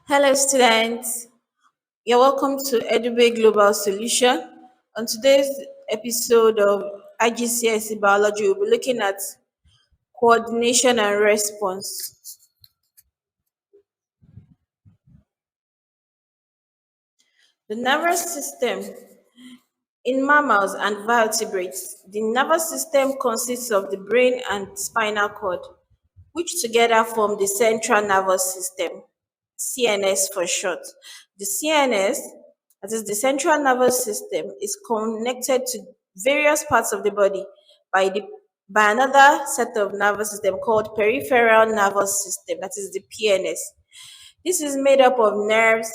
Hello, students. You're welcome to Edubbey Global Solution. On today's episode of IGCSE Biology, we'll be looking at coordination and response. The nervous system in mammals and vertebrates, the nervous system consists of the brain and spinal cord, which together form the central nervous system, CNS for short. The CNS, that is the central nervous system, is connected to various parts of the body by the by another set of nervous system called peripheral nervous system, that is the PNS. This is made up of nerves,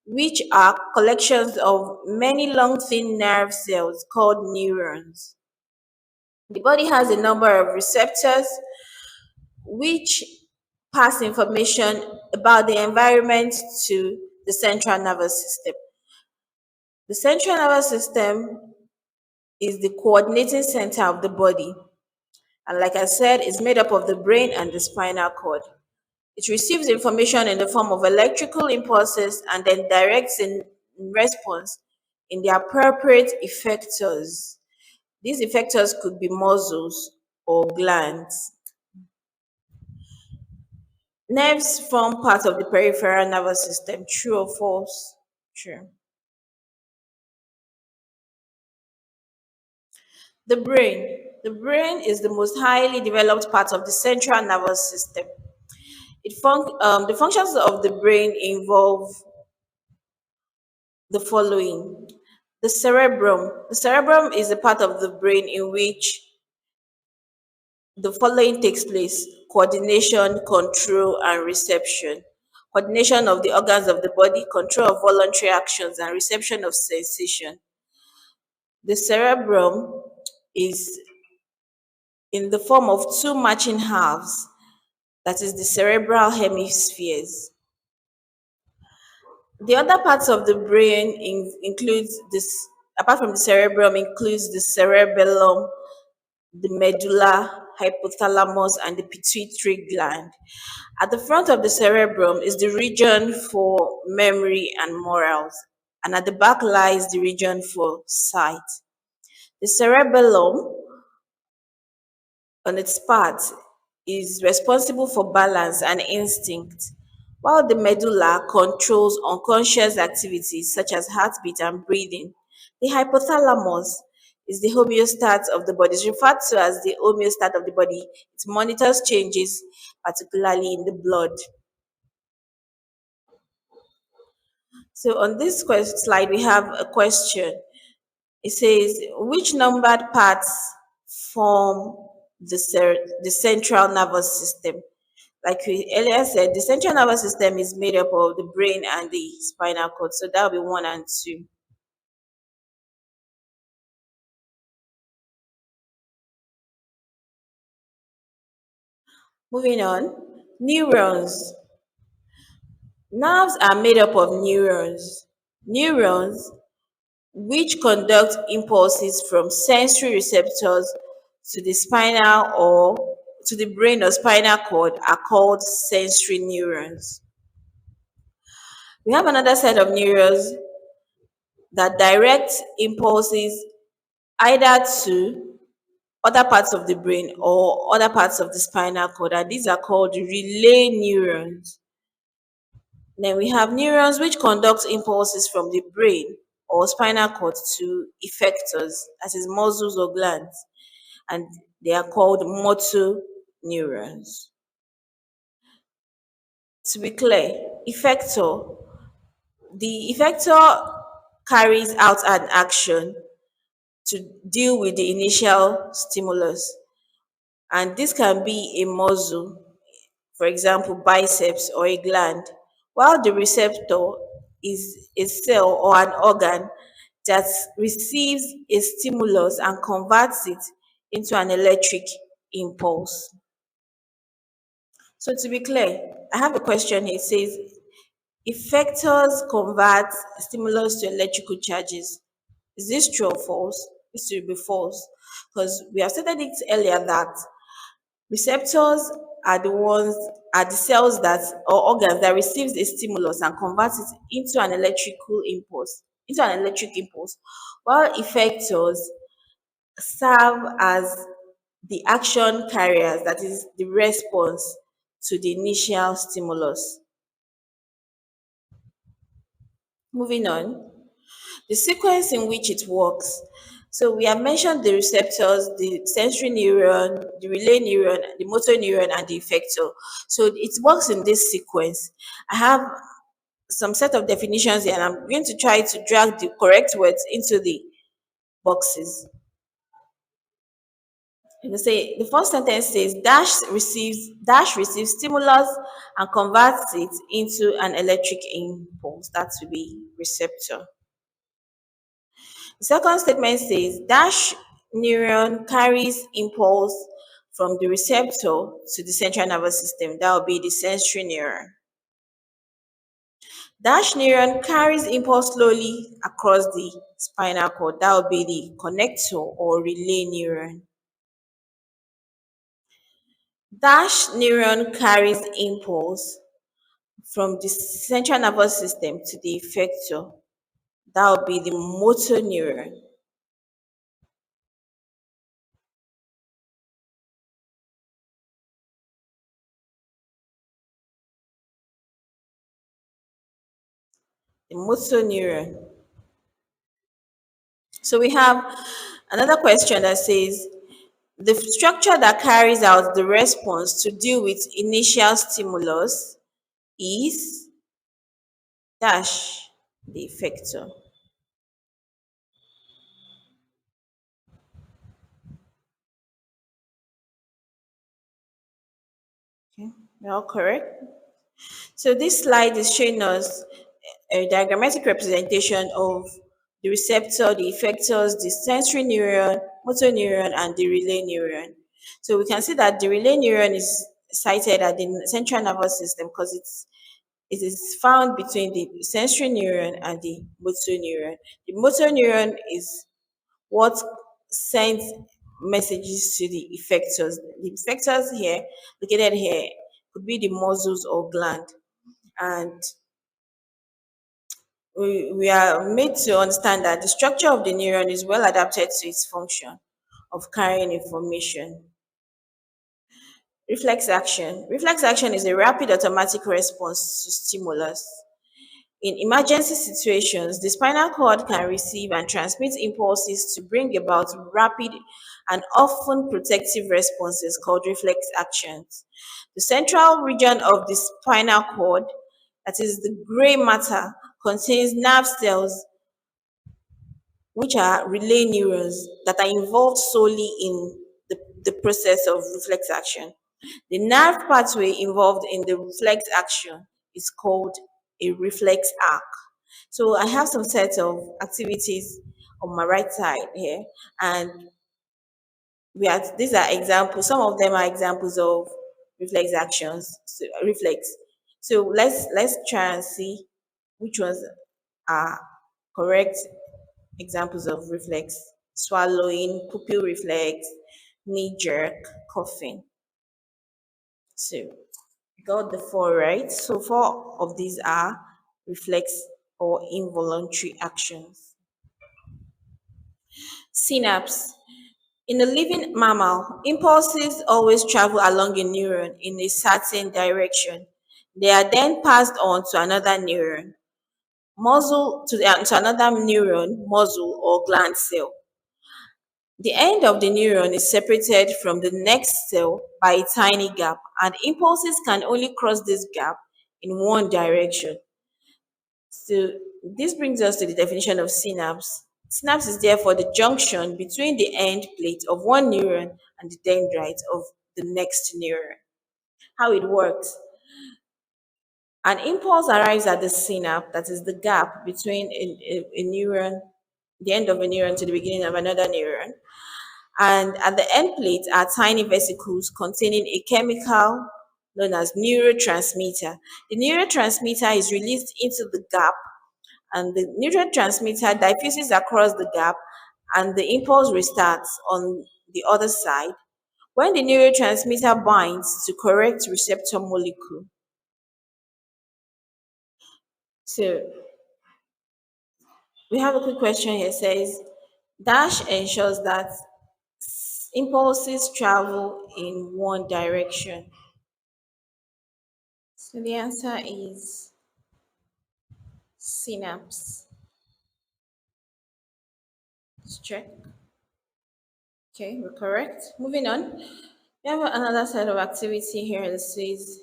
which are collections of many long thin nerve cells called neurons. The body has a number of receptors which pass information about the environment to the central nervous system. The central nervous system is the coordinating center of the body. And like I said, it's made up of the brain and the spinal cord. It receives information in the form of electrical impulses and then directs in response in the appropriate effectors. These effectors could be muscles or glands. Nerves form part of the peripheral nervous system. True or false? True. The brain. The brain is the most highly developed part of the central nervous system. The functions of the brain involve the following. The cerebrum. The cerebrum is a part of the brain in which the following takes place: coordination, control, and reception. Coordination of the organs of the body, control of voluntary actions, and reception of sensation. The cerebrum is in the form of two matching halves, that is the cerebral hemispheres. The other parts of the brain includes this, apart from the cerebrum, includes the cerebellum, the medulla, hypothalamus, and the pituitary gland. At the front of the cerebrum is the region for memory and morals, and at the back lies the region for sight. The cerebellum, on its part, is responsible for balance and instinct, while the medulla controls unconscious activities such as heartbeat and breathing. The hypothalamus is the homeostat of the body. It's referred to as the homeostat of the body. It monitors changes, particularly in the blood. So on this slide, we have a question. It says, which numbered parts form the central nervous system? Like we earlier said, the central nervous system is made up of the brain and the spinal cord. So that will be one and two. Moving on, neurons. Nerves are made up of neurons. Neurons, which conduct impulses from sensory receptors to the spinal or to the brain or spinal cord, are called sensory neurons. We have another set of neurons that direct impulses either to other parts of the brain or other parts of the spinal cord, and these are called relay neurons. Then we have neurons which conduct impulses from the brain or spinal cord to effectors, that is muscles or glands, and they are called motor neurons. To be clear, the effector carries out an action to deal with the initial stimulus, and this can be a muscle, for example, biceps or a gland, while the receptor is a cell or an organ that receives a stimulus and converts it into an electric impulse. So, to be clear, I have a question here. It says, effectors convert stimulus to electrical charges. Is this true or false? This should be false because we have stated it earlier that receptors are the ones are the cells that or organs that receives a stimulus and converts it into an electric impulse, while effectors serve as the action carriers, that is the response to the initial stimulus. Moving on, the sequence in which it works. So we have mentioned the receptors, the sensory neuron, the relay neuron, the motor neuron, and the effector. So it works in this sequence. I have some set of definitions here, and I'm going to try to drag the correct words into the boxes. You can say the first sentence says dash receives stimulus and converts it into an electric impulse. That will be receptor. The second statement says dash neuron carries impulse from the receptor to the central nervous system. That will be the sensory neuron. Dash neuron carries impulse slowly across the spinal cord. That will be the connector or relay neuron. Dash neuron carries impulse from the central nervous system to the effector. That will be the motor neuron. The motor neuron. So we have another question that says the structure that carries out the response to deal with initial stimulus is dash the effector. Okay, you're all correct. So this slide is showing us a diagrammatic representation of the receptor, the effectors, the sensory neuron, motor neuron, and the relay neuron. So we can see that the relay neuron is sited at the central nervous system because it is found between the sensory neuron and the motor neuron. The motor neuron is what sends messages to the effectors. The effectors here, located here, could be the muscles or gland. And we are made to understand that the structure of the neuron is well adapted to its function of carrying information. Reflex action. Reflex action is a rapid automatic response to stimulus. In emergency situations, the spinal cord can receive and transmit impulses to bring about rapid and often protective responses called reflex actions. The central region of the spinal cord, that is the gray matter, contains nerve cells which are relay neurons that are involved solely in the process of reflex action. The nerve pathway involved in the reflex action is called a reflex arc. So I have some set of activities on my right side here, and these are examples. Some of them are examples of reflex actions, reflex. So let's try and see which ones are correct examples of reflex: swallowing, pupil reflex, knee jerk, coughing. So we got the four right. So four of these are reflex or involuntary actions. Synapse. In a living mammal, impulses always travel along a neuron in a certain direction. They are then passed on to another neuron, to another neuron, muscle, or gland cell. The end of the neuron is separated from the next cell by a tiny gap, and impulses can only cross this gap in one direction. So, this brings us to the definition of synapse. Synapse is therefore the junction between the end plate of one neuron and the dendrite of the next neuron. How it works: an impulse arrives at the synapse, that is the gap between a neuron, the end of a neuron to the beginning of another neuron. And at the end plate are tiny vesicles containing a chemical known as neurotransmitter. The neurotransmitter is released into the gap, and the neurotransmitter diffuses across the gap, and the impulse restarts on the other side When the neurotransmitter binds to correct receptor molecule. So we have a quick question here. It says dash ensures that impulses travel in one direction. So the answer is synapse. Let's check. Okay, we're correct. Moving on. We have another set of activity here that says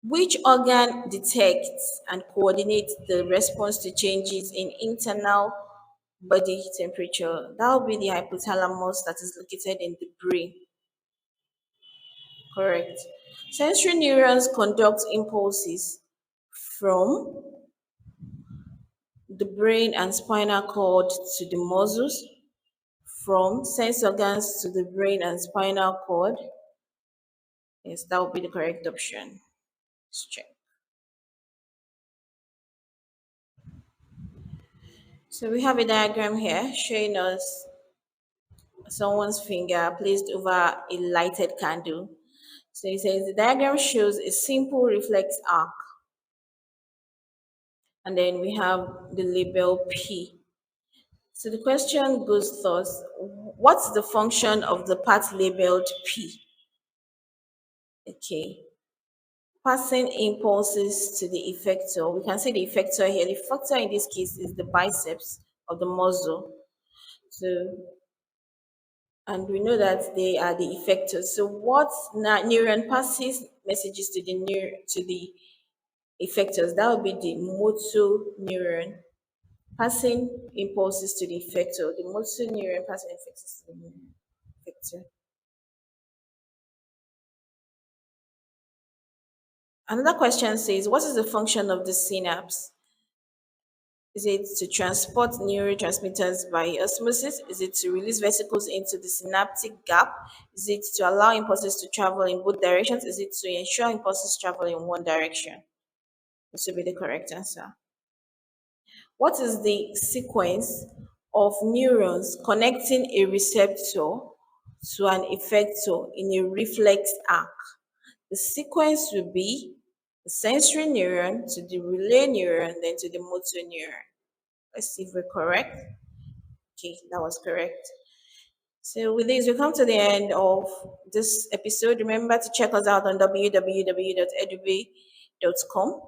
which organ detects and coordinates the response to changes in internal body temperature? That will be the hypothalamus that is located in the brain. Correct. Sensory neurons conduct impulses from the brain and spinal cord to the muscles, from sense organs to the brain and spinal cord. Yes, that would be the correct option. Let's check. So we have a diagram here showing us someone's finger placed over a lighted candle. So it says the diagram shows a simple reflex arc, and then we have the label P. So the question goes thus: what's the function of the part labeled P? Okay, passing impulses to the effector. We can see the effector here. The effector in this case is the biceps of the muscle. So, and we know that they are the effectors. So, what neuron passes messages to the effectors? That would be the motor neuron passing impulses to the effector. The motor neuron passing impulses to the effector. Another question says, what is the function of the synapse? Is it to transport neurotransmitters by osmosis? Is it to release vesicles into the synaptic gap? Is it to allow impulses to travel in both directions? Is it to ensure impulses travel in one direction? This would be the correct answer. What is the sequence of neurons connecting a receptor to an effector in a reflex arc? The sequence will be the sensory neuron to the relay neuron, then to the motor neuron. Let's see if we're correct. Okay, that was correct. So with this, we come to the end of this episode. Remember to check us out on www.edubbey.com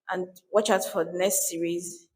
and watch out for the next series.